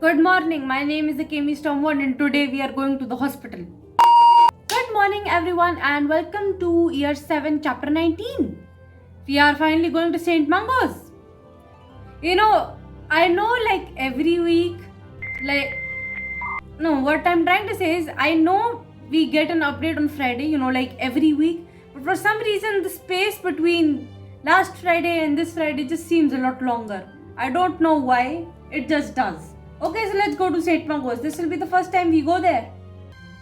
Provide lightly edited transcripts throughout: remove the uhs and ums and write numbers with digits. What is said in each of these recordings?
Good morning, my name is akemistormbornsubs and today we are going to the hospital. Good morning everyone and welcome to year 7 chapter 19. We are finally going to St. Mungo's. I know every week, what I'm trying to say is I know we get an update on Friday, every week. But for some reason the space between last Friday and this Friday just seems a lot longer. I don't know why, it just does. Okay, so let's go to St. Mungo's. This will be the first time we go there.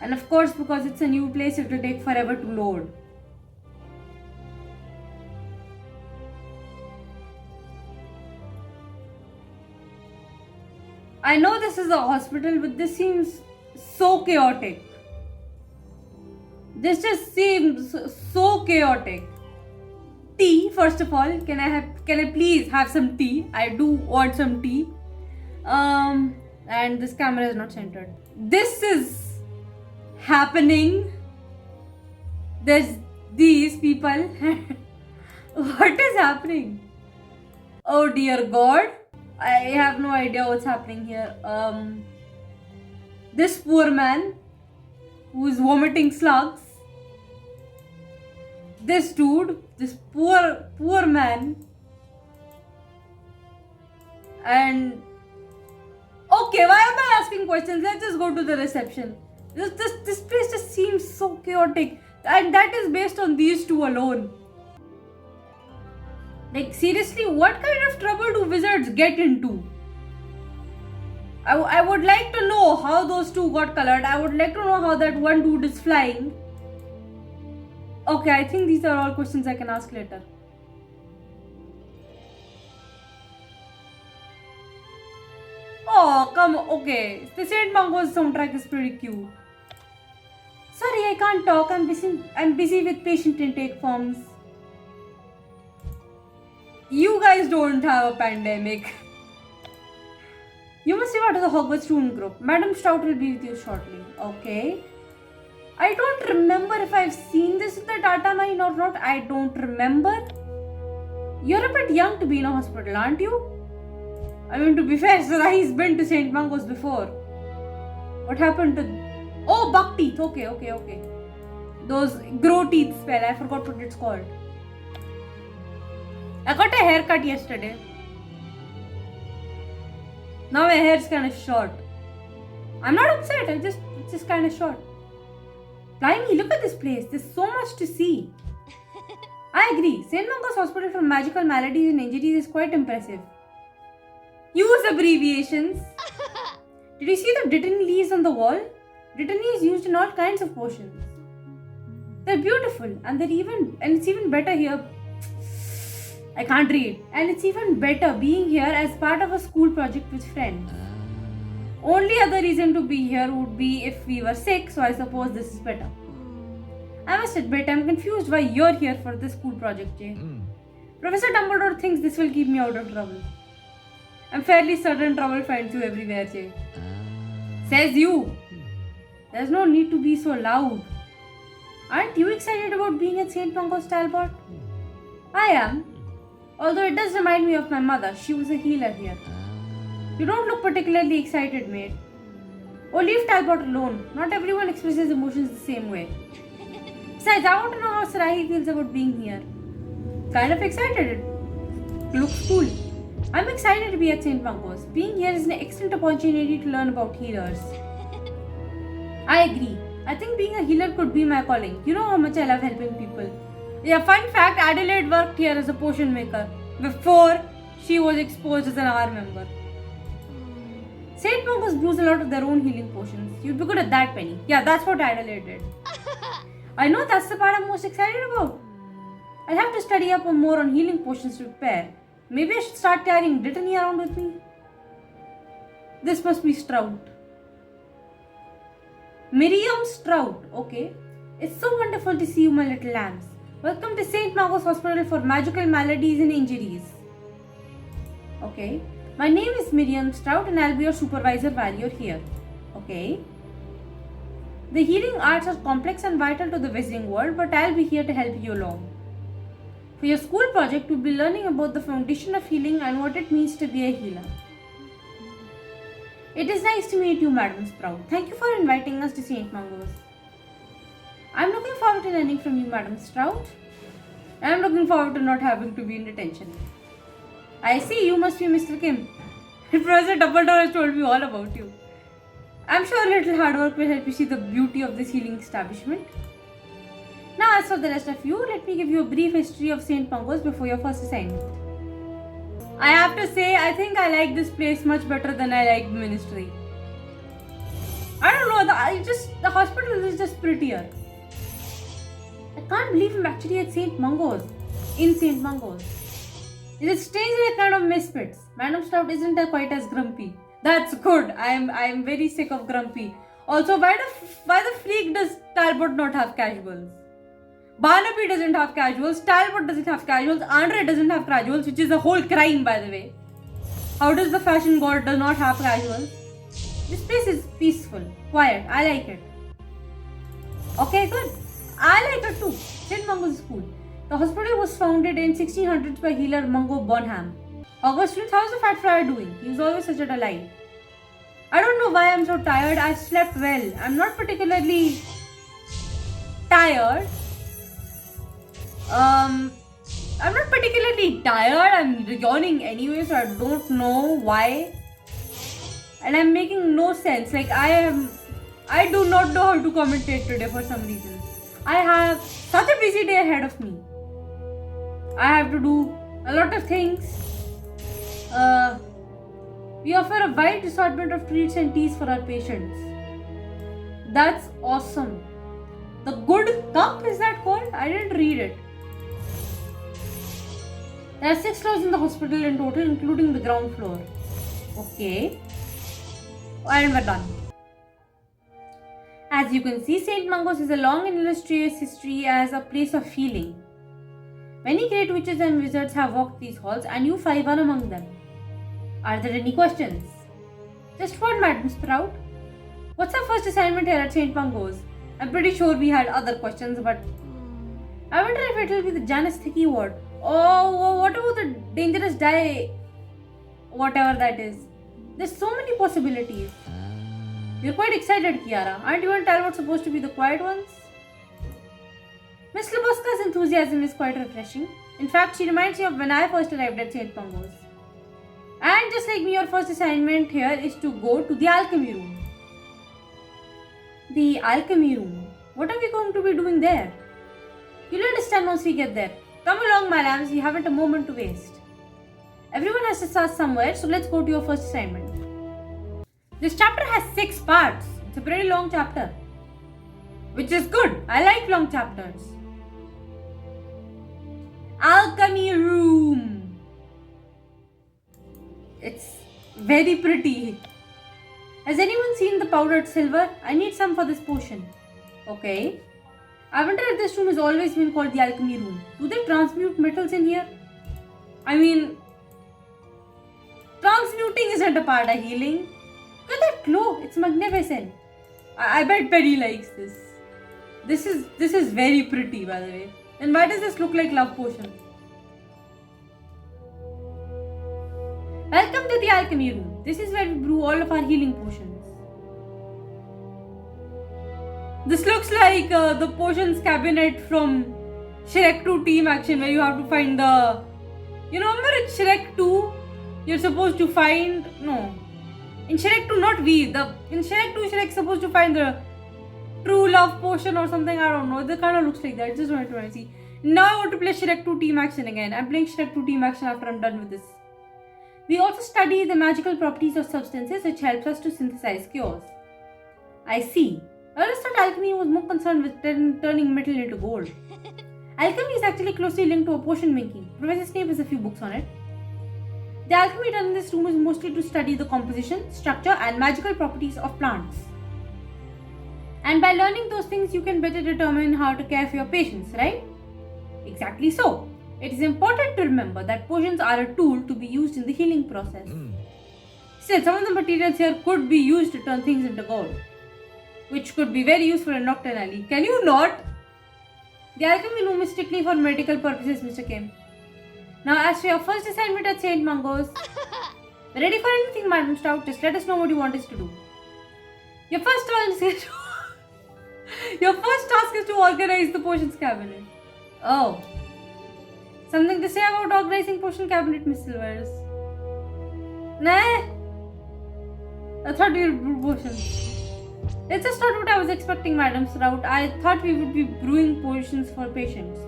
And of course, because it's a new place, it will take forever to load. I know this is a hospital, but this seems so chaotic. This just seems so chaotic. Tea, first of all, can I please have some tea? I do want some tea. And this camera is not centered. This is happening. There's these people. What is happening? Oh dear God. I have no idea what's happening here. This poor man who is vomiting slugs. This dude, this poor man. And okay, why am I asking questions? Let's just go to the reception. This place just seems so chaotic. And that is based on these two alone. Seriously, what kind of trouble do wizards get into? I would like to know how those two got colored. I would like to know how that one dude is flying. Okay, I think these are all questions I can ask later. Oh, come on. Okay. The St. Mungo's soundtrack is pretty cute. Sorry, I can't talk. I'm busy with patient intake forms. You guys don't have a pandemic. You must report to the Hogwarts student group. Madam Stout will be with you shortly. Okay. I don't remember if I've seen this in the data mine or not. I don't remember. You're a bit young to be in a hospital, aren't you? I mean, to be fair, Sarahi's been to St. Mungo's before. What happened to... Oh, buck teeth. Okay. Those grow teeth spell. I forgot what it's called. I got a haircut yesterday. Now my hair's kind of short. I'm not upset. It's just kind of short. Blimey, look at this place. There's so much to see. I agree. St. Mungo's Hospital for Magical Maladies and Injuries is quite impressive. Use abbreviations. Did you see the Dittany leaves on the wall? Dittany is used in all kinds of potions. They're beautiful and it's even better here. I can't read. And it's even better being here as part of a school project with friends. Only other reason to be here would be if we were sick, so I suppose this is better. I must admit, I'm confused why you're here for this school project, Jay. Professor Dumbledore thinks this will keep me out of trouble. I'm fairly certain trouble finds you everywhere, Jay. Says you. There's no need to be so loud. Aren't you excited about being at St. Mungo's Talbot? I am. Although it does remind me of my mother. She was a healer here. You don't look particularly excited, mate. Oh, leave Talbot alone. Not everyone expresses emotions the same way. Besides, I want to know how Sarahi feels about being here. Kind of excited. It looks cool. I'm excited to be at St. Mungo's. Being here is an excellent opportunity to learn about healers. I agree. I think being a healer could be my calling. You know how much I love helping people. Yeah, fun fact, Adelaide worked here as a potion maker before she was exposed as an R member. St. Mungo's brews a lot of their own healing potions. You'd be good at that, Penny. Yeah, that's what Adelaide did. I know that's the part I'm most excited about. I'll have to study up more on healing potions to prepare. Maybe I should start carrying Dittany around with me. This must be Strout. Miriam Strout. Okay. It's so wonderful to see you, my little lambs. Welcome to St. Mungo's Hospital for Magical Maladies and Injuries. Okay. My name is Miriam Strout and I'll be your supervisor while you're here. Okay. The healing arts are complex and vital to the wizarding world, but I'll be here to help you along. For your school project, you'll be learning about the foundation of healing and what it means to be a healer. It is nice to meet you, Madam Sprout. Thank you for inviting us to St. Mungo's. I'm looking forward to learning from you, Madam Sprout. I'm looking forward to not having to be in detention. I see you must be Mr. Kim. Professor Dumbledore has told me all about you. I'm sure a little hard work will help you see the beauty of this healing establishment. Now, as for the rest of you, let me give you a brief history of St. Mungo's before your first assignment. I have to say, I think I like this place much better than I like the ministry. I don't know, the hospital is just prettier. I can't believe I'm actually at St. Mungo's. In St. Mungo's. It is strangely a kind of misfits. Madam Sprout isn't quite as grumpy. That's good. I am very sick of grumpy. Also, why the freak does Talbot not have casuals? Barnaby doesn't have casuals. Talbot doesn't have casuals. Andre doesn't have casuals, which is a whole crime, by the way. How does the fashion god does not have casuals? This place is peaceful, quiet. I like it. Okay, good. I like it too. St. Mungo's School. The hospital was founded in 1600s by healer Mungo Bonham. Augustine, how's the fat friar doing? He was always such a delight. I don't know why I'm so tired. I slept well. I'm not particularly tired. I'm not particularly tired. I'm yawning anyway, so I don't know why. And I'm making no sense. Like I do not know how to commentate today for some reason. I have such a busy day ahead of me. I have to do a lot of things. We offer a wide assortment of treats and teas for our patients. That's awesome. The Good Cup, is that called? I didn't read it. There are 6 floors in the hospital in total, including the ground floor. Okay. And we're done. As you can see, St. Mungo's has a long and illustrious history as a place of healing. Many great witches and wizards have walked these halls, and you 5 are among them. Are there any questions? Just one, Madam Sprout. What's our first assignment here at St. Mungo's? I'm pretty sure we had other questions, but I wonder if it will be the Janus Thicky ward. Oh, what about the dangerous dye? Whatever that is. There's so many possibilities. You're quite excited, Chiara. Aren't you and Talbot supposed to be the quiet ones? Miss Luboska's enthusiasm is quite refreshing. In fact, she reminds me of when I first arrived at St. Mungo's. And just like me, your first assignment here is to go to the alchemy room. The alchemy room. What are we going to be doing there? You'll understand once we get there. Come along, my lambs, we haven't a moment to waste. Everyone has to start somewhere, so let's go to your first assignment. This chapter has 6 parts. It's a pretty long chapter. Which is good. I like long chapters. Alchemy room. It's very pretty. Has anyone seen the powdered silver? I need some for this potion. Okay. I wonder if this room has always been called the alchemy room. Do they transmute metals in here? I mean, transmuting isn't a part of healing. Look at that glow. It's magnificent. I bet Penny likes this. This is very pretty, by the way. And why does this look like love potion? Welcome to the alchemy room. This is where we brew all of our healing potions. This looks like the potions cabinet from Shrek 2 Team Action, where you have to find the... You remember in Shrek 2, you're supposed to find... No. In Shrek 2, not we. In Shrek 2, Shrek's supposed to find the true love potion or something. I don't know. It kind of looks like that. Just wanted to see. Now I want to play Shrek 2 Team Action again. I'm playing Shrek 2 Team Action after I'm done with this. We also study the magical properties of substances, which helps us to synthesize cures. I see. I always thought alchemy was more concerned with turning metal into gold. Alchemy is actually closely linked to a potion making. Professor Snape has a few books on it. The alchemy done in this room is mostly to study the composition, structure, and magical properties of plants. And by learning those things, you can better determine how to care for your patients, right? Exactly so. It is important to remember that potions are a tool to be used in the healing process. Still, some of the materials here could be used to turn things into gold, which could be very useful in Nocturne Alley. Can you not? The alchemy room is strictly for medical purposes, Mr. Kim. Now, as for your first assignment at St. Mungo's, Ready for anything, Madam Stout? Just let us know what you want us to do. Your first task is to organize the potions cabinet. Oh. Something to say about organizing potion cabinet, Miss Silvers? Nah. I thought we would brew potions. It's just not what I was expecting, Madam Stout. I thought we would be brewing potions for patients.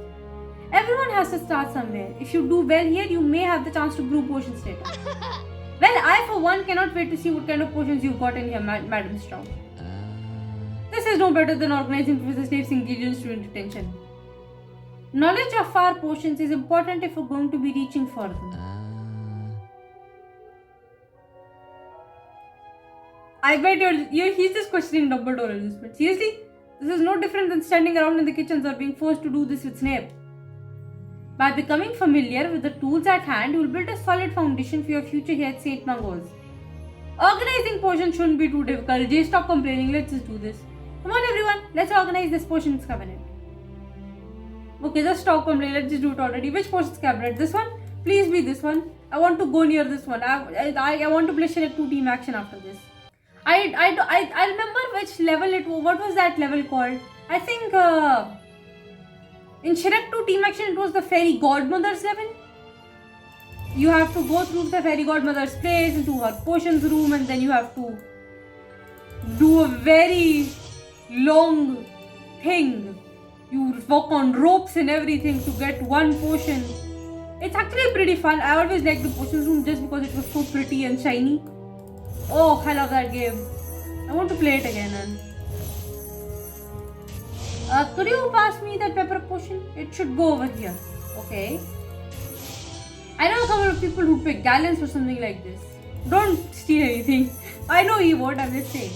Everyone has to start somewhere. If you do well here, you may have the chance to brew potions later. Well, I for one cannot wait to see what kind of potions you've got in here, Madam Stout. This is no better than organizing Professor Snape's ingredients during detention. Knowledge of our potions is important if we're going to be reaching for them. I bet he's just questioning Dumbledore at this point. Seriously? This is no different than standing around in the kitchens or being forced to do this with Snape. By becoming familiar with the tools at hand, you will build a solid foundation for your future here at St. Mungo's. Organizing potions shouldn't be too difficult. Jay, stop complaining. Let's just do this. Come on, everyone. Let's organize this potions cabinet. Okay, just stop complaining. Let's just do it already. Which potions cabinet? This one? Please be this one. I want to go near this one. I want to play Shrek 2 team action after this. I remember which level it was. What was that level called? I think in Shrek 2 team action it was the fairy godmother's level. You have to go through the fairy godmother's place into her potions room, and then you have to do a very long thing. You walk on ropes and everything to get one potion. It's actually pretty fun. I always liked the potions room just because it was so pretty and shiny. Oh, I love that game. I want to play it again. Could you pass me that pepper potion? It should go over here. Okay. I know a couple of people who pick gallons for something like this. Don't steal anything. I know he won't, I'm just saying.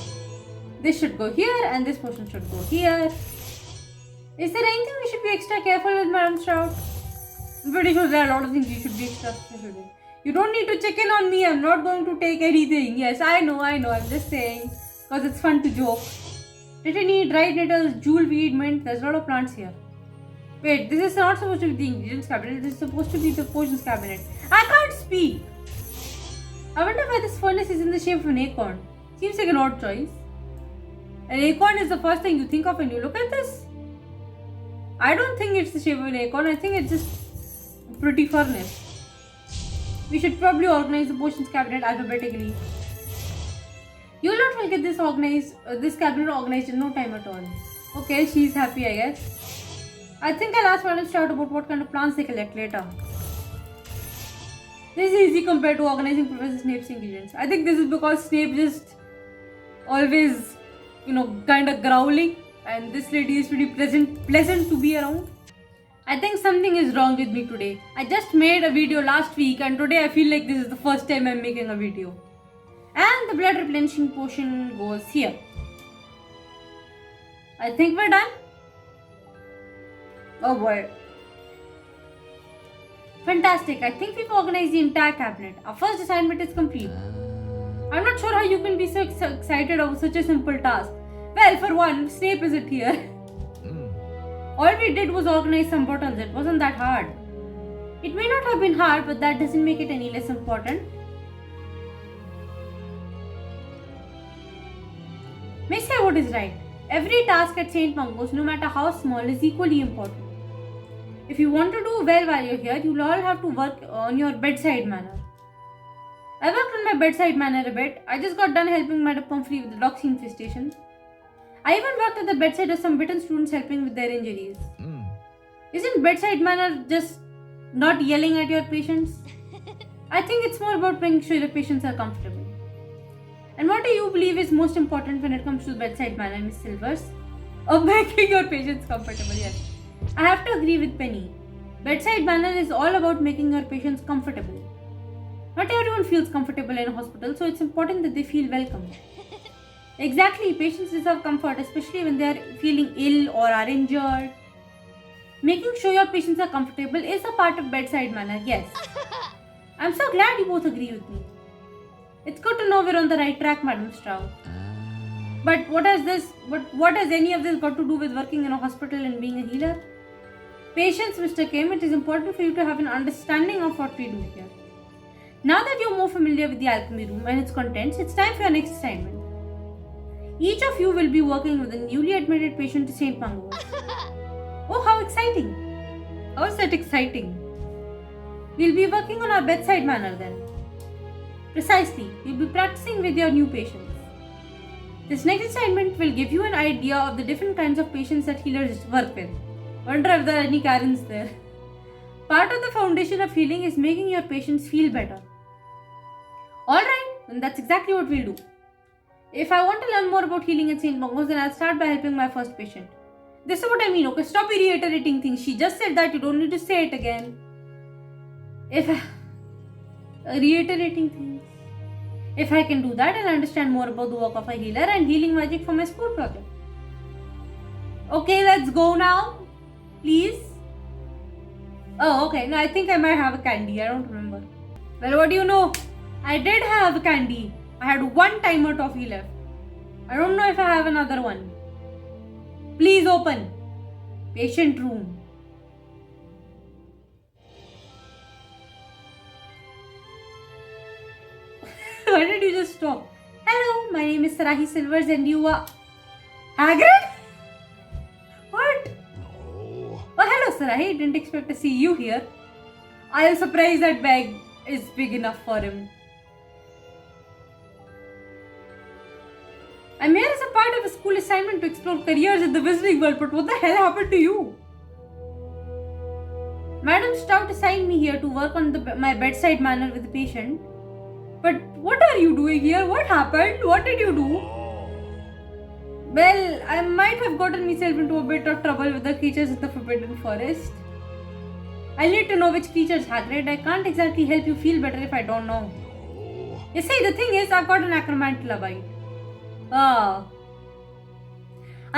This should go here and this potion should go here. Is there anything we should be extra careful with, Madam Stroud? I'm pretty sure there are a lot of things you should be extra careful with. You don't need to check in on me. I'm not going to take anything. Yes, I know. I'm just saying. Because it's fun to joke. Tritony, dried nettles, jewel weed, mint. There's a lot of plants here. Wait, this is not supposed to be the ingredients cabinet. This is supposed to be the potions cabinet. I can't speak. I wonder why this furnace is in the shape of an acorn. Seems like an odd choice. An acorn is the first thing you think of when you look at this. I don't think it's the shape of an acorn. I think it's just a pretty furnace. We should probably organize the potions cabinet alphabetically. You will get this cabinet organized in no time at all. Okay, she's happy, I guess. I think I'll ask Madam Stout about what kind of plants they collect later. This is easy compared to organizing Professor Snape's ingredients. I think this is because Snape just always, kind of growling, and this lady is pretty pleasant to be around. I think something is wrong with me today. I just made a video last week, and today I feel like this is the first time I'm making a video. And the blood replenishing potion goes here. I think we're done. Oh boy. Fantastic. I think we've organized the entire cabinet. Our first assignment is complete. I'm not sure how you can be so excited over such a simple task. Well, for one, Snape isn't here. All we did was organize some buttons. It wasn't that hard. It may not have been hard, but that doesn't make it any less important. May say what is right. Every task at St. Mungo's, no matter how small, is equally important. If you want to do well while you're here, you'll all have to work on your bedside manner. I worked on my bedside manner a bit. I just got done helping Madame Pomfrey with the doxy infestation. I even worked at the bedside of some bitten students helping with their injuries. Isn't bedside manner just not yelling at your patients? I think it's more about making sure the patients are comfortable. And what do you believe is most important when it comes to bedside manner, Miss Silvers? Of making your patients comfortable, yes. I have to agree with Penny. Bedside manner is all about making your patients comfortable. Not everyone feels comfortable in a hospital, so it's important that they feel welcome. Exactly, patients deserve comfort, especially when they are feeling ill or are injured. Making sure your patients are comfortable is a part of bedside manner, yes. I'm so glad you both agree with me. It's good to know we're on the right track, Madam Stroud. But what has any of this got to do with working in a hospital and being a healer? Patience, Mr. Kim, it is important for you to have an understanding of what we do here. Now that you're more familiar with the alchemy room and its contents, it's time for your next assignment. Each of you will be working with a newly admitted patient to St. Mungo. Oh, how exciting! How is that exciting? We'll be working on our bedside manner then. Precisely, you'll be practicing with your new patients. This next assignment will give you an idea of the different kinds of patients that healers work with. Wonder if there are any Karens there. Part of the foundation of healing is making your patients feel better. Alright, then that's exactly what we'll do. If I want to learn more about healing at St. Mungo's, then I'll start by helping my first patient. This is what I mean, okay? Stop reiterating things. She just said that, you don't need to say it again. Reiterating things. If I can do that, I'll understand more about the work of a healer and healing magic for my school project. Okay, let's go now. Please. Oh, okay. No, I think I might have a candy. I don't remember. Well, what do you know? I did have a candy. I had one timer toffee left. I don't know if I have another one. Please open. Patient room. Why did you just stop? Hello, my name is Sarahi Silvers and you are... Hagrid? What? No. Oh, hello Sarahi. Didn't expect to see you here. I am surprised that bag is big enough for him. I'm here as a part of a school assignment to explore careers in the wizarding world, but what the hell happened to you? Madam Stout assigned me here to work on my bedside manner with the patient. But what are you doing here? What happened? What did you do? Well, I might have gotten myself into a bit of trouble with the creatures in the Forbidden Forest. I'll need to know which creatures, Hagrid. I can't exactly help you feel better if I don't know. You see, the thing is, I've got an acromantula bite. I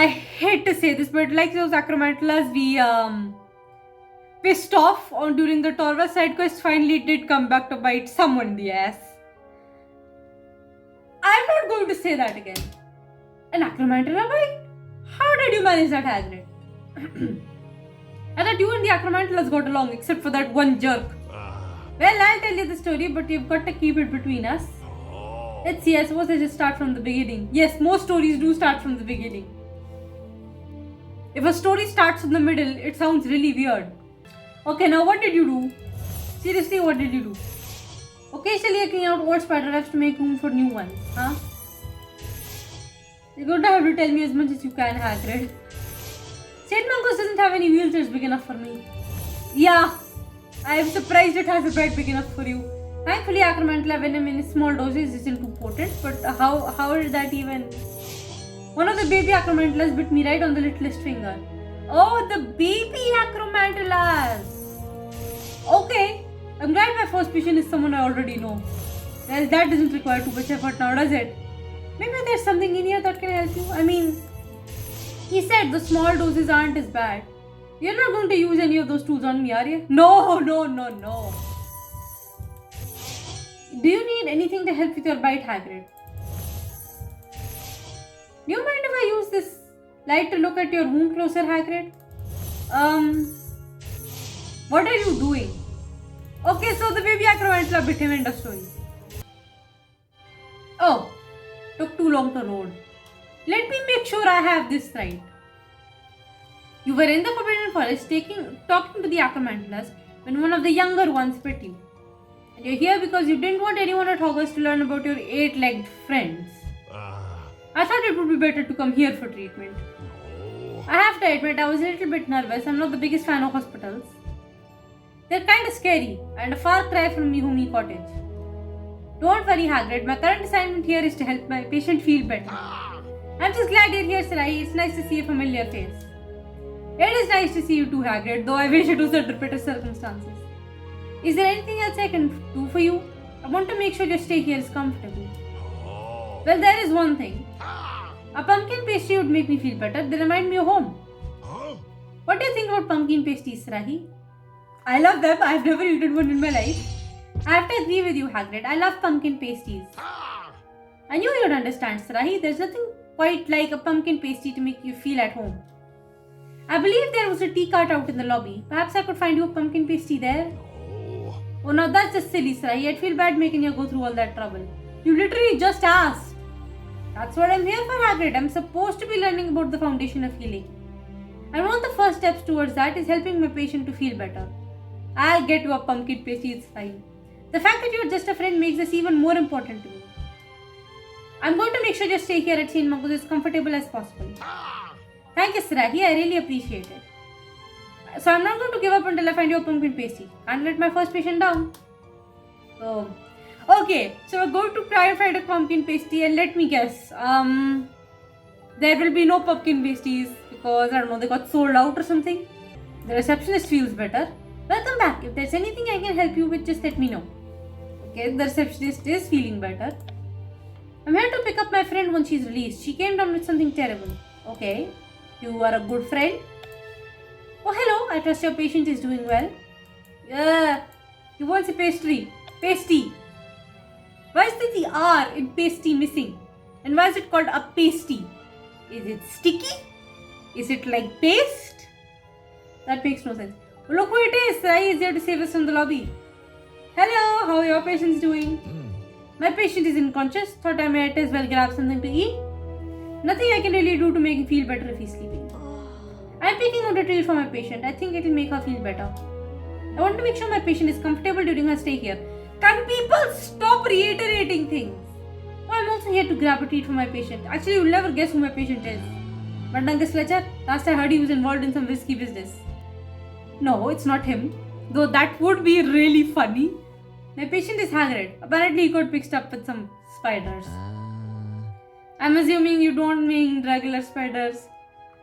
hate to say this, but like those acromantulas we pissed off on during the Torva side quest, finally did come back to bite someone in the ass. I'm not going to say that again. An acromantula bite? How did you manage that, Hagrid? I thought you and the acromantulas got along, except for that one jerk. Well, I'll tell you the story, but you've got to keep it between us. Let's see, I suppose I just start from the beginning. Yes, most stories do start from the beginning. If a story starts in the middle, it sounds really weird. Okay, now what did you do? Seriously, what did you do? Occasionally I clean out old spider webs to make room for new ones, huh? You're going to have to tell me as much as you can, Hagrid. St. Mungo's doesn't have any wheelchairs big enough for me. Yeah, I'm surprised it has a bed big enough for you. Thankfully, acromantula venom in small doses isn't too potent, but how did that even... One of the baby acromantulas bit me right on the littlest finger. Oh, the baby acromantulas! Okay, I'm glad my first patient is someone I already know. Well, that doesn't require too much effort now, does it? Maybe there's something in here that can help you. I mean, he said the small doses aren't as bad. You're not going to use any of those tools on me, are you? No. Do you need anything to help with your bite, Hagrid? Do you mind if I use this light to look at your wound closer, Hagrid? What are you doing? Okay, so the baby acromantula bit him, end of story. Oh, took too long to load. Let me make sure I have this right. You were in the Forbidden Forest talking to the acromantulas when one of the younger ones bit you. And you're here because you didn't want anyone at Hogwarts to learn about your 8-legged friends. I thought it would be better to come here for treatment. No. I have to admit, I was a little bit nervous. I'm not the biggest fan of hospitals. They're kind of scary and a far cry from me homely cottage. Don't worry, Hagrid. My current assignment here is to help my patient feel better. I'm just glad you're here, Sarai. It's nice to see a familiar face. It is nice to see you too, Hagrid, though I wish it was under better circumstances. Is there anything else I can do for you? I want to make sure your stay here is comfortable. Well, there is one thing. A pumpkin pastry would make me feel better. They remind me of home. What do you think about pumpkin pastries, Sarahi? I love them. I've never eaten one in my life. I have to agree with you, Hagrid. I love pumpkin pastries. I knew you'd understand, Sarahi. There's nothing quite like a pumpkin pastry to make you feel at home. I believe there was a tea cart out in the lobby. Perhaps I could find you a pumpkin pastry there. Oh, now that's just silly, Sarai. I'd feel bad making you go through all that trouble. You literally just asked. That's what I'm here for, Hagrid. I'm supposed to be learning about the foundation of healing. And one of the first steps towards that is helping my patient to feel better. I'll get you a pumpkin pasty, it's fine. The fact that you're just a friend makes this even more important to me. I'm going to make sure you stay here at St. Mungo as comfortable as possible. Thank you, Sarahi. I really appreciate it. So I'm not going to give up until I find you a pumpkin pasty. Can't let my first patient down. Oh. Okay, so we're going to try and find a pumpkin pasty, and let me guess. There will be no pumpkin pasties because, I don't know, they got sold out or something. The receptionist feels better. Welcome back. If there's anything I can help you with, just let me know. Okay, the receptionist is feeling better. I'm here to pick up my friend when she's released. She came down with something terrible. Okay, you are a good friend. Oh, hello. I trust your patient is doing well. Yeah, he wants a pastry. Pasty. Why is the R in pasty missing? And why is it called a pasty? Is it sticky? Is it like paste? That makes no sense. Oh, look who it is. Sai is here to save us from the lobby. Hello, how are your patients doing? My patient is unconscious. Thought I might as well grab something to eat. Nothing I can really do to make him feel better if he's sleeping. I'm picking out a treat for my patient. I think it will make her feel better. I want to make sure my patient is comfortable during her stay here. Can people stop reiterating things? Oh, I'm also here to grab a treat for my patient. Actually, you'll never guess who my patient is. But Angus Fletcher, last I heard he was involved in some risky business. No, it's not him. Though that would be really funny. My patient is Hagrid. Apparently he got mixed up with some spiders. I'm assuming you don't mean regular spiders.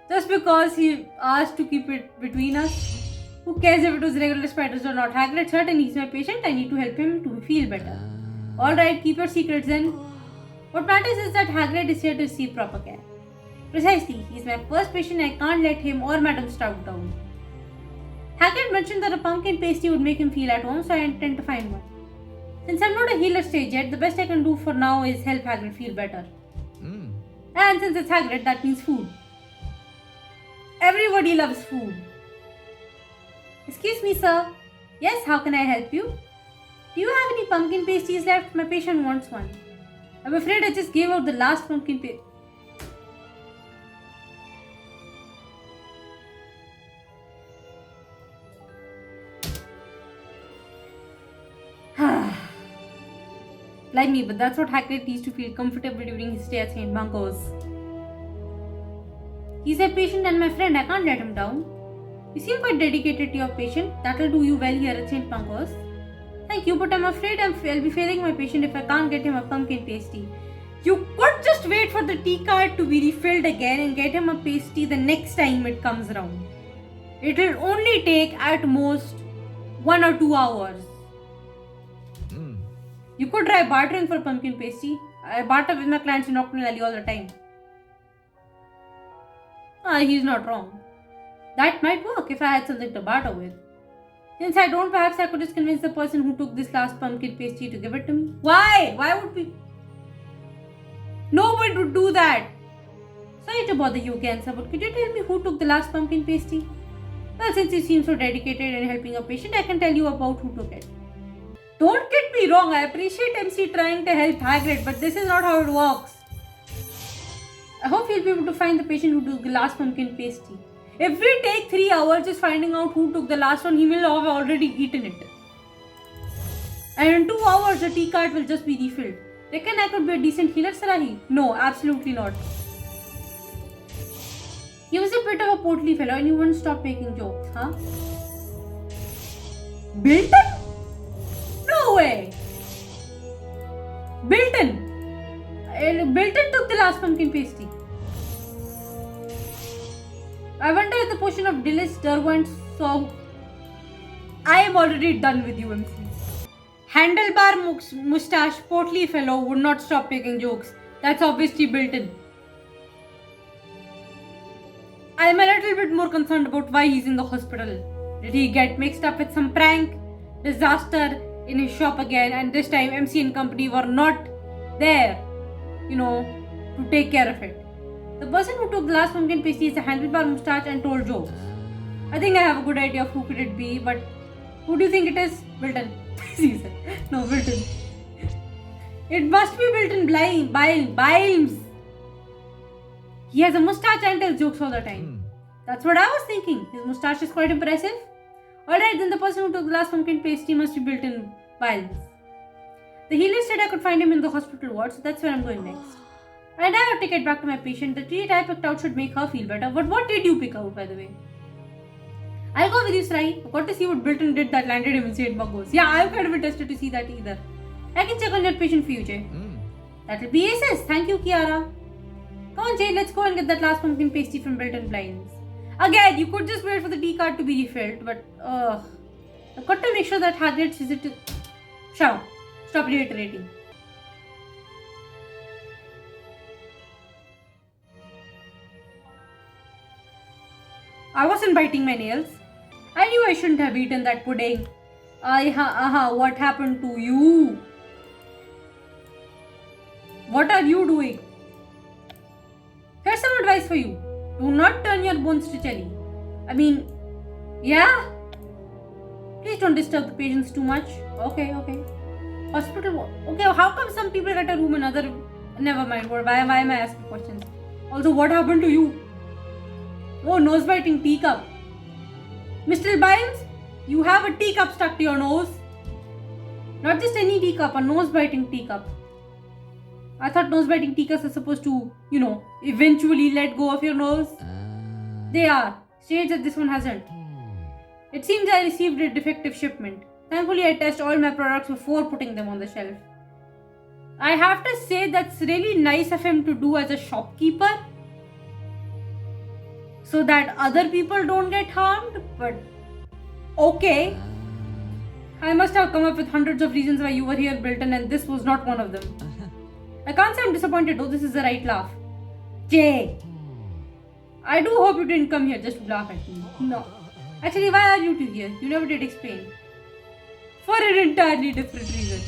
Just because he asked to keep it between us. Who cares if it was regular spiders or not? Hagrid's hurt and he's my patient. I need to help him to feel better. Alright, keep your secrets then. What matters is that Hagrid is here to receive proper care. Precisely, he's my first patient and I can't let him or Madam Stout down. Hagrid mentioned that a pumpkin pasty would make him feel at home, so I intend to find one. Since I'm not a healer stage yet, the best I can do for now is help Hagrid feel better. And since it's Hagrid, that means food. Everybody loves food. Excuse me, sir. Yes, how can I help you? Do you have any pumpkin pasties left? My patient wants one. I'm afraid I just gave out the last pumpkin pasty. Like me, but that's what Hagrid needs to feel comfortable during his stay at St. Mungo's. He's a patient and my friend. I can't let him down. You seem quite dedicated to your patient. That'll do you well here at St. Mungo's. Thank you, but I'm afraid I'll be failing my patient if I can't get him a pumpkin pasty. You could just wait for the tea card to be refilled again and get him a pasty the next time it comes around. It'll only take at most 1 or 2 hours. You could try bartering for a pumpkin pasty. I barter with my clients in Nocturnal Alley all the time. He's not wrong. That might work if I had something to barter with. Since I don't, perhaps I could just convince the person who took this last pumpkin pasty to give it to me. Why? Why would we? Nobody would do that. Sorry to bother you again, sir, but could you tell me who took the last pumpkin pasty? Well, since you seem so dedicated in helping a patient, I can tell you about who took it. Don't get me wrong, I appreciate MC trying to help Hagrid, but this is not how it works. I hope you'll be able to find the patient who took the last pumpkin pasty. If we take 3 hours just finding out who took the last one, he will have already eaten it. And in 2 hours, the tea cart will just be refilled. Reckon I could be a decent healer, Sarahi? No, absolutely not. He was a bit of a portly fellow and you wouldn't stop making jokes, huh? Bilton? No way! Bilton! Bilton took the last pumpkin pasty. I wonder if the potion of Dillis, Derwent, so I am already done with you, MC. Handlebar mustache, portly fellow would not stop making jokes. That's obviously Bilton. I am a little bit more concerned about why he's in the hospital. Did he get mixed up with some prank, disaster in his shop again, and this time MC and company were not there, to take care of it. The person who took the last pumpkin pasty is a handlebar moustache and told jokes. I think I have a good idea of who could it be, but who do you think it is? Bilton. He said, no, built-in. It must be built-in Biles. He has a mustache and tells jokes all the time. That's what I was thinking. His mustache is quite impressive. Alright, then the person who took the last pumpkin pasty must be built-in Biles. The healer said I could find him in the hospital ward, so that's where I'm going next. And I have to get back to my patient. The treat I picked out should make her feel better. But what did you pick out, by the way? I'll go with you, Sarai. I got to see what Bilton did that landed him in St. Mungo's. Yeah, I'm kind of interested to see that either. I can check on your patient for you, Jay. That'll be aces. Thank you, Chiara. Come on, Jay, let's go and get that last pumpkin pasty from Bilton Blinds. Again, you could just wait for the tea card to be refilled, but I've got to make sure that Hagrid's visit to... Shut up. Stop reiterating. I wasn't biting my nails. I knew I shouldn't have eaten that pudding. What happened to you? What are you doing? Here's some advice for you. Do not turn your bones to jelly. I mean, yeah? Please don't disturb the patients too much. Okay. Hospital. Okay, how come some people get a room and other... Never mind. Why am I asking questions? Also, what happened to you? Oh, nose biting teacup. Mr. Biles, you have a teacup stuck to your nose. Not just any teacup, a nose biting teacup. I thought nose biting teacups are supposed to, eventually let go of your nose. They are. Strange that this one hasn't. It seems I received a defective shipment. Thankfully, I tested all my products before putting them on the shelf. I have to say that's really nice of him to do as a shopkeeper, so that other people don't get harmed, but okay. I must have come up with hundreds of reasons why you were here, Bilton, and this was not one of them. I can't say I'm disappointed though, this is the right laugh. Jay! I do hope you didn't come here just to laugh at me. No. Actually, why are you two here? You never did explain. For an entirely different reason.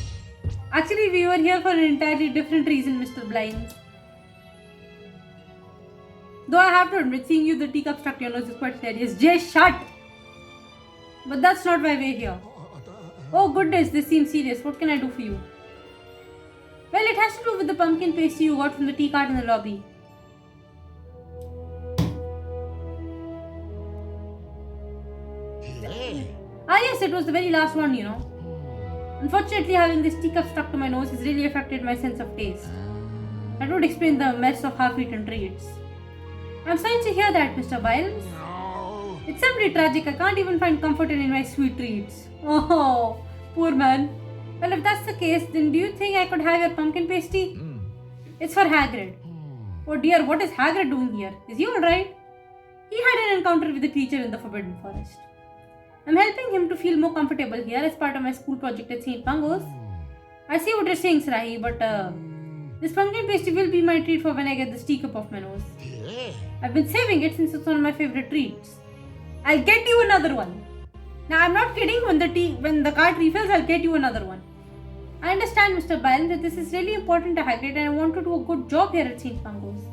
Actually, we were here for an entirely different reason, Mr. Blinds. Though I have to admit, seeing you the teacup stuck to your nose is quite hilarious. Jay, shut! But that's not why we're here. Oh goodness, this seems serious. What can I do for you? Well, it has to do with the pumpkin pasty you got from the tea cart in the lobby. Yes, it was the very last one, Unfortunately, having this teacup stuck to my nose has really affected my sense of taste. That would explain the mess of half-eaten treats. I'm sorry to hear that, Mr. Biles. No. It's simply tragic. I can't even find comfort in my sweet treats. Oh, poor man. Well, if that's the case, then do you think I could have your pumpkin pasty? It's for Hagrid. Oh dear, what is Hagrid doing here? Is he alright? He had an encounter with a creature in the Forbidden Forest. I'm helping him to feel more comfortable here as part of my school project at St. Mungo's. I see what you're saying, Sarahi, but this pumpkin pasty will be my treat for when I get this teacup off my nose. I've been saving it since it's one of my favorite treats. I'll get you another one. Now, I'm not kidding. When the cart refills, I'll get you another one. I understand, Mr. Biles, that this is really important to Hagrid and I want to do a good job here at St. Mungo's.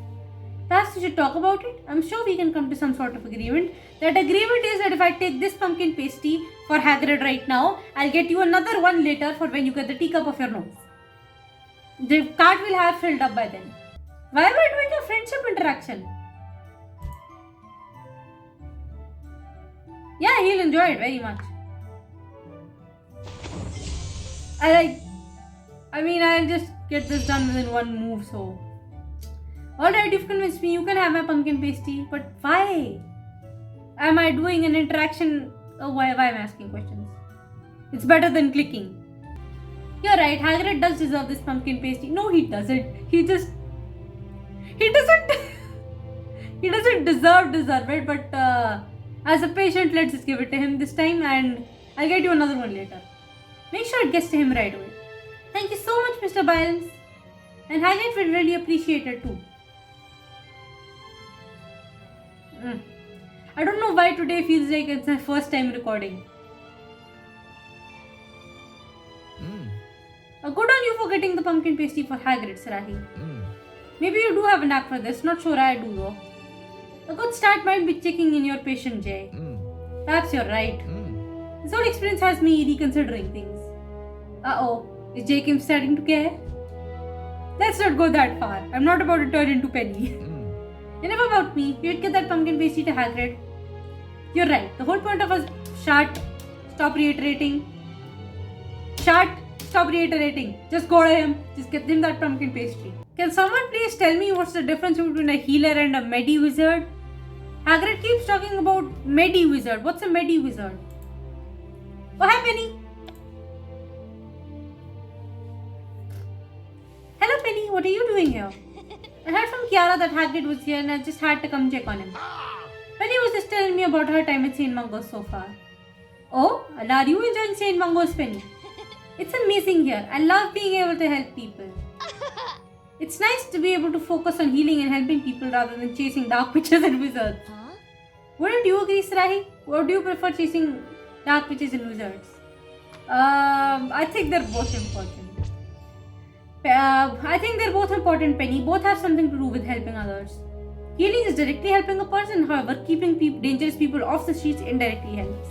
Perhaps we should talk about it. I'm sure we can come to some sort of agreement. That agreement is that if I take this pumpkin pasty for Hagrid right now, I'll get you another one later for when you get the teacup of your nose. The cart will have filled up by then. Why am I doing a friendship interaction? Yeah, he'll enjoy it very much. I'll just get this done within one move, so... Alright, you've convinced me, you can have my pumpkin pasty, but why? Am I doing an interaction? Oh, why am I asking questions? It's better than clicking. You're right, Hagrid does deserve this pumpkin pasty. No, he doesn't. He doesn't deserve it, but as a patient, let's just give it to him this time and I'll get you another one later. Make sure it gets to him right away. Thank you so much, Mr. Biles. And Hagrid will really appreciate it too. I don't know why today feels like it's my first time recording. Good on you for getting the pumpkin pasty for Hagrid, Sarahi. Maybe you do have a knack for this, not sure I do though. A good start might be checking in your patient, Jay. Perhaps you're right. This whole experience has me reconsidering things. Uh-oh. Is Jacob starting to care? Let's not go that far. I'm not about to turn into Penny. Enough about me. You'd get that pumpkin pasty to Hagrid. You're right. The whole point of us... Stop reiterating. Just go to him. Just get him that pumpkin pastry. Can someone please tell me what's the difference between a healer and a medi-wizard? Hagrid keeps talking about medi-wizard. What's a medi-wizard? Oh, hi, Penny. Hello, Penny. What are you doing here? I heard from Chiara that Hagrid was here and I just had to come check on him. Penny was just telling me about her time at St. Mungo's so far. Oh, and are you enjoying St. Mungo's, Penny? It's amazing here. I love being able to help people. It's nice to be able to focus on healing and helping people rather than chasing dark witches and wizards. Wouldn't you agree, Sarahi? Or do you prefer chasing dark witches and wizards? I think they're both important. Penny. Both have something to do with helping others. Healing is directly helping a person, however, keeping dangerous people off the streets indirectly helps.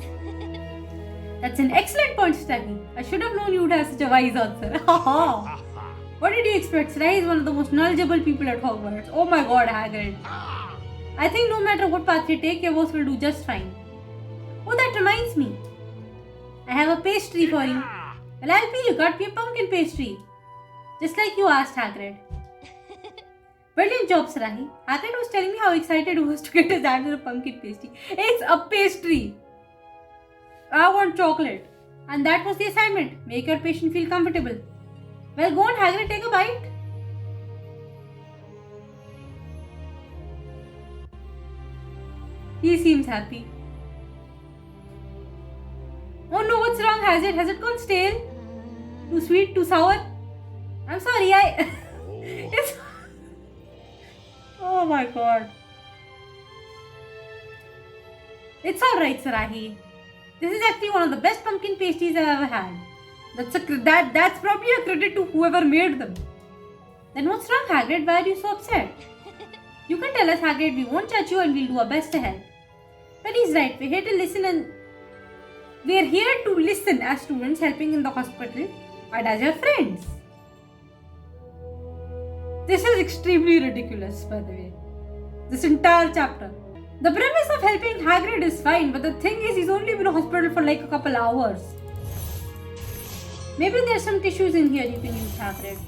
That's an excellent point, Sarahi. I should have known you would have such a wise answer. What did you expect? Sarahi is one of the most knowledgeable people at Hogwarts. Oh my god, Hagrid. I think no matter what path you take, your boss will do just fine. Oh, that reminds me. I have a pastry for you. Well, I'll pay you. Got me a pumpkin pastry. Just like you asked, Hagrid. Brilliant job, Sarahi. Hagrid was telling me how excited he was to get his hands on a pumpkin pastry. It's a pastry. I want chocolate. And that was the assignment. Make your patient feel comfortable. Well, go on, Hagrid, take a bite. He seems happy. Oh no, what's wrong? Has it gone stale? Too sweet? Too sour? I'm sorry, it's... Oh my god. It's alright, Sarahi. This is actually one of the best pumpkin pastries I've ever had. That's probably a credit to whoever made them. Then what's wrong, Hagrid? Why are you so upset? You can tell us, Hagrid. We won't judge you and we'll do our best to help. But he's right. We're here to listen as students helping in the hospital and as your friends. This is extremely ridiculous, by the way. This entire chapter. The premise of helping Hagrid is fine, but the thing is, he's only been in hospital for like a couple hours. Maybe there's some tissues in here you can use, Hagrid.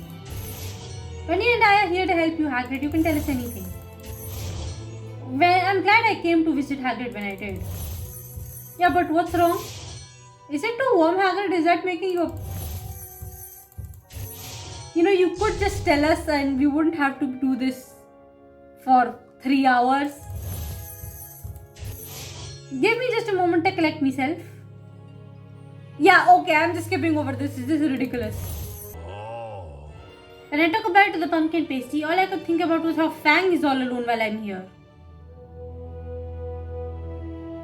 Penny and I are here to help you, Hagrid. You can tell us anything. Well, I'm glad I came to visit Hagrid when I did. Yeah, but what's wrong? Is it too warm, Hagrid? Is that making you... you could just tell us and we wouldn't have to do this for 3 hours. Give me just a moment to collect myself. Yeah, okay, I'm just skipping over this. This is ridiculous. When I took a bite of the pumpkin pasty, all I could think about was how Fang is all alone while I'm here.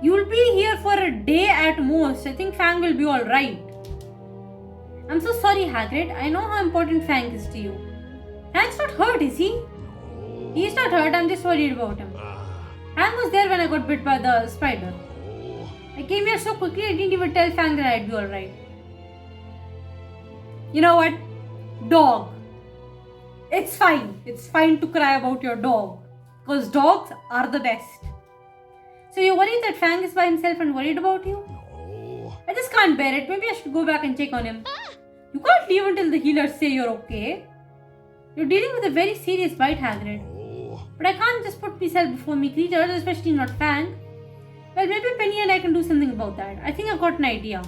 You'll be here for a day at most. I think Fang will be alright. I'm so sorry, Hagrid. I know how important Fang is to you. Fang's not hurt, is he? He's not hurt. I'm just worried about him. Fang was there when I got bit by the spider. I came here so quickly I didn't even tell Fang that I'd be alright. You know what? Dog. It's fine. It's fine to cry about your dog. Because dogs are the best. So you're worried that Fang is by himself and worried about you? No. I just can't bear it. Maybe I should go back and check on him. You can't leave until the healers say you're okay. You're dealing with a very serious bite, Hagrid. No. But I can't just put myself before me creatures, especially not Fang. Well, maybe Penny and I can do something about that. I think I've got an idea.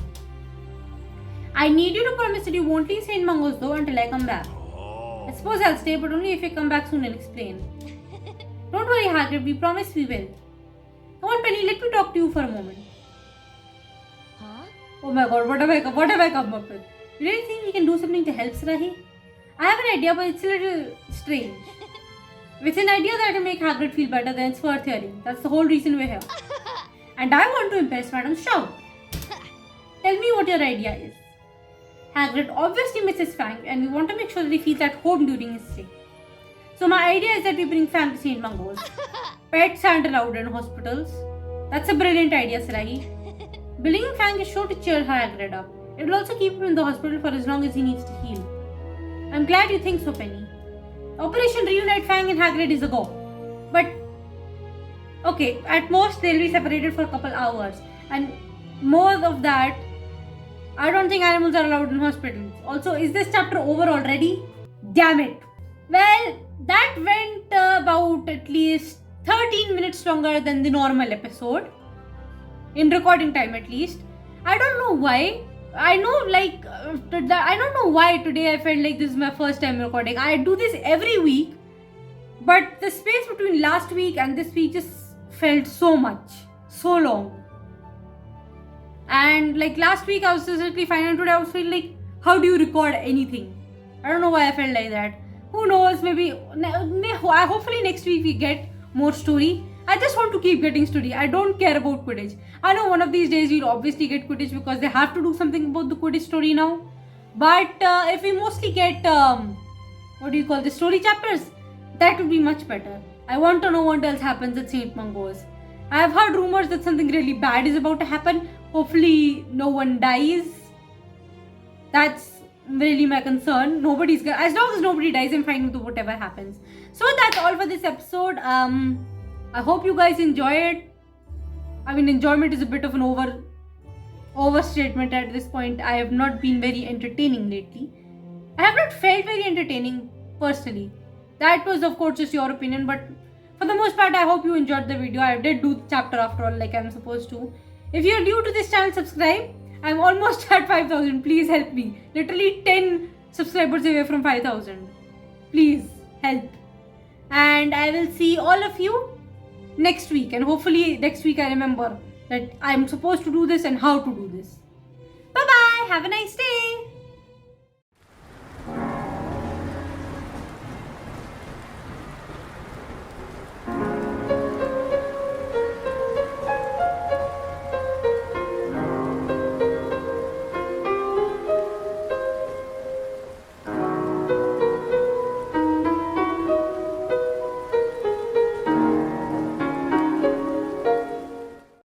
I need you to promise that you won't leave St. Mungo's though until I come back. I suppose I'll stay, but only if you come back soon and explain. Don't worry, Hagrid. We promise we will. Come on, Penny. Let me talk to you for a moment. Oh my god, what have I come up with? You really think we can do something to help Sarahi? I have an idea, but it's a little strange. If it's an idea that will make Hagrid feel better, then it's worth hearing. That's the whole reason we're here. And I want to impress Madam Shout. Tell me what your idea is. Hagrid obviously misses Fang and we want to make sure that he feels at home during his stay. So my idea is that we bring Fang to St. Mungo's. Pets aren't allowed in hospitals. That's a brilliant idea, Sarahi. Bringing Fang is sure to cheer Hagrid up. It will also keep him in the hospital for as long as he needs to heal. I'm glad you think so, Penny. Operation Reunite Fang and Hagrid is a go. But, okay, at most they'll be separated for a couple hours. And more of that, I don't think animals are allowed in hospitals. Also, is this chapter over already? Damn it. Well, that went about at least 13 minutes longer than the normal episode. In recording time at least. I don't know why. I don't know why today I felt like this is my first time recording. I do this every week. But the space between last week and this week just felt so much. So long. And like last week I was physically fine and today I was feeling like, how do you record anything? I don't know why I felt like that. Who knows, hopefully next week we get more story. I just want to keep getting story. I don't care about Quidditch. I know one of these days we'll obviously get Quidditch because they have to do something about the Quidditch story now. But if we mostly get, the story chapters, that would be much better. I want to know what else happens at St. Mungo's. I have heard rumors that something really bad is about to happen. Hopefully no one dies. That's really my concern. As long as nobody dies, I'm fine with whatever happens. So that's all for this episode. I hope you guys enjoy it. I mean, enjoyment is a bit of an overstatement at this point. I have not been very entertaining lately. I have not felt very entertaining personally. That was of course just your opinion, but for the most part I hope you enjoyed the video. I did do the chapter after all like I'm supposed to. If you're new to this channel, subscribe. I'm almost at 5,000. Please help me. Literally 10 subscribers away from 5,000. Please help. And I will see all of you next week. And hopefully next week I remember that I'm supposed to do this and how to do this. Bye bye. Have a nice day.